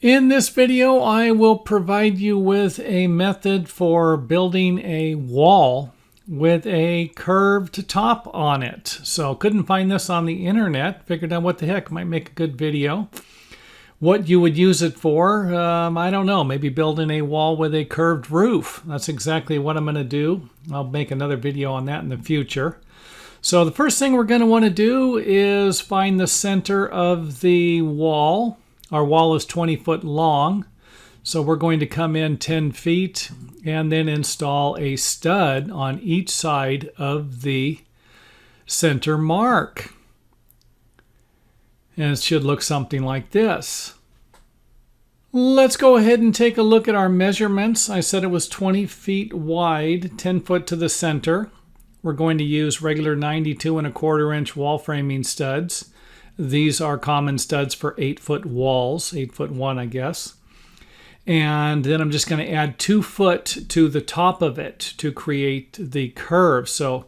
In this video, I will provide you with a method for building a wall with a curved top on it. So couldn't find this on the internet. Figured out what the heck, might make a good video. What you would use it for, I don't know, maybe building a wall with a curved roof. That's exactly what I'm going to do. I'll make another video on that in the future. So the first thing we're going to want to do is find the center of the wall. Our wall is 20 foot long, so we're going to come in 10 feet and then install a stud on each side of the center mark. And it should look something like this. Let's go ahead and take a look at our measurements. I said it was 20 feet wide, 10 foot to the center. We're going to use regular 92 1/4 inch wall framing studs. These are common studs for 8-foot walls, 8'1", I guess. And then I'm just going to add 2 foot to the top of it to create the curve. So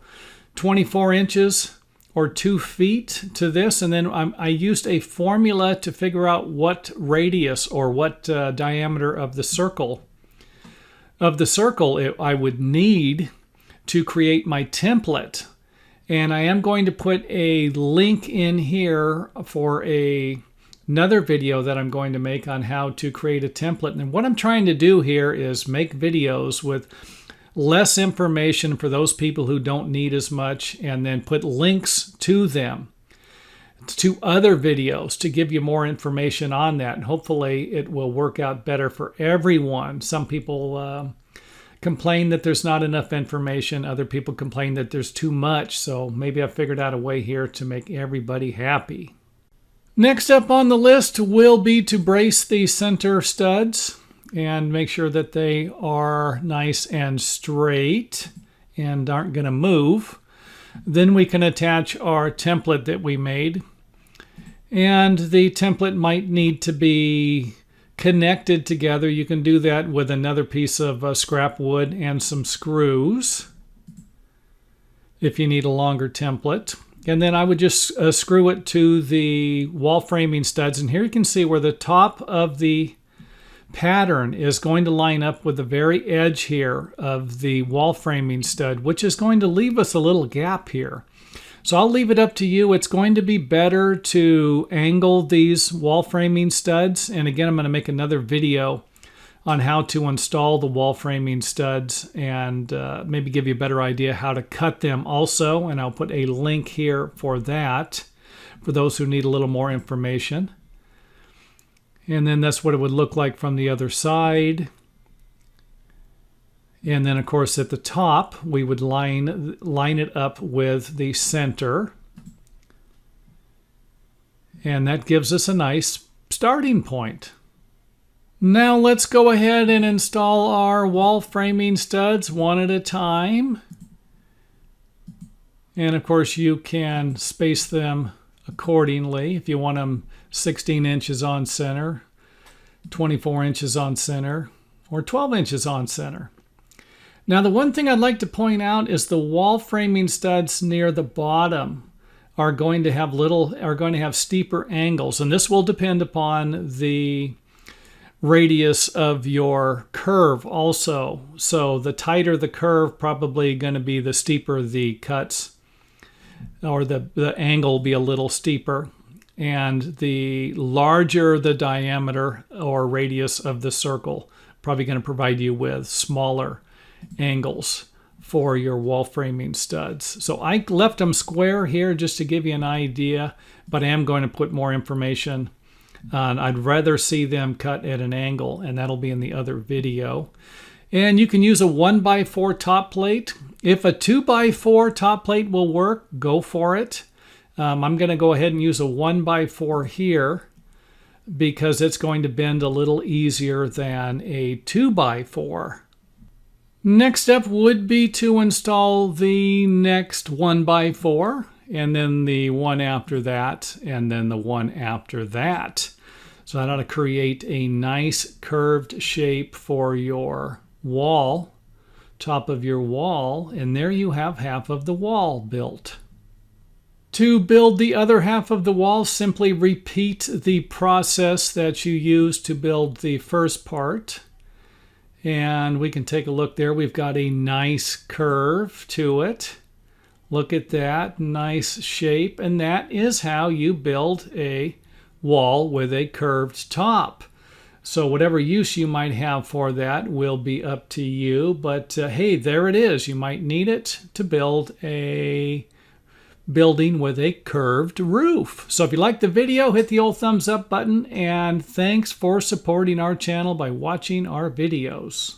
24 inches or 2 feet to this. And then I used a formula to figure out what radius or what diameter of the circle I would need to create my template. And I am going to put a link in here for another video that I'm going to make on how to create a template. And what I'm trying to do here is make videos with less information for those people who don't need as much, and then put links to them, to other videos, to give you more information on that. And hopefully it will work out better for everyone. Some people complain that there's not enough information. Other people complain that there's too much. So maybe I figured out a way here to make everybody happy. Next up on the list will be to brace the center studs and make sure that they are nice and straight and aren't going to move. Then we can attach our template that we made. And the template might need to be connected together. You can do that with another piece of scrap wood and some screws if you need a longer template. And then I would just screw it to the wall framing studs. And here you can see where the top of the pattern is going to line up with the very edge here of the wall framing stud, which is going to leave us a little gap here. So I'll leave it up to you. It's going to be better to angle these wall framing studs. And again, I'm going to make another video on how to install the wall framing studs and maybe give you a better idea how to cut them also. And I'll put a link here for that for those who need a little more information. And then that's what it would look like from the other side. And then, of course, at the top, we would line it up with the center. And that gives us a nice starting point. Now let's go ahead and install our wall framing studs one at a time. And, of course, you can space them accordingly. If you want them 16 inches on center, 24 inches on center, or 12 inches on center. Now, the one thing I'd like to point out is the wall framing studs near the bottom are going to have steeper angles, and this will depend upon the radius of your curve also. So the tighter the curve, probably going to be the steeper the cuts, or the angle will be a little steeper. And the larger the diameter or radius of the circle, probably going to provide you with smaller angles for your wall framing studs. So I left them square here just to give you an idea, but I am going to put more information on. I'd rather see them cut at an angle, and that'll be in the other video. And you can use a 1x4 top plate. If a 2x4 top plate will work, go for it. I'm going to go ahead and use a 1x4 here because it's going to bend a little easier than a 2x4. Next up would be to install the next 1x4, and then the one after that, and then the one after that. So that ought to create a nice curved shape for your wall, top of your wall, and there you have half of the wall built. To build the other half of the wall, simply repeat the process that you used to build the first part. And we can take a look there. We've got a nice curve to it. Look at that, nice shape. And that is how you build a wall with a curved top. So whatever use you might have for that will be up to you. But hey, there it is. You might need it to build a building with a curved roof. So if you liked the video, hit the old thumbs up button, and thanks for supporting our channel by watching our videos.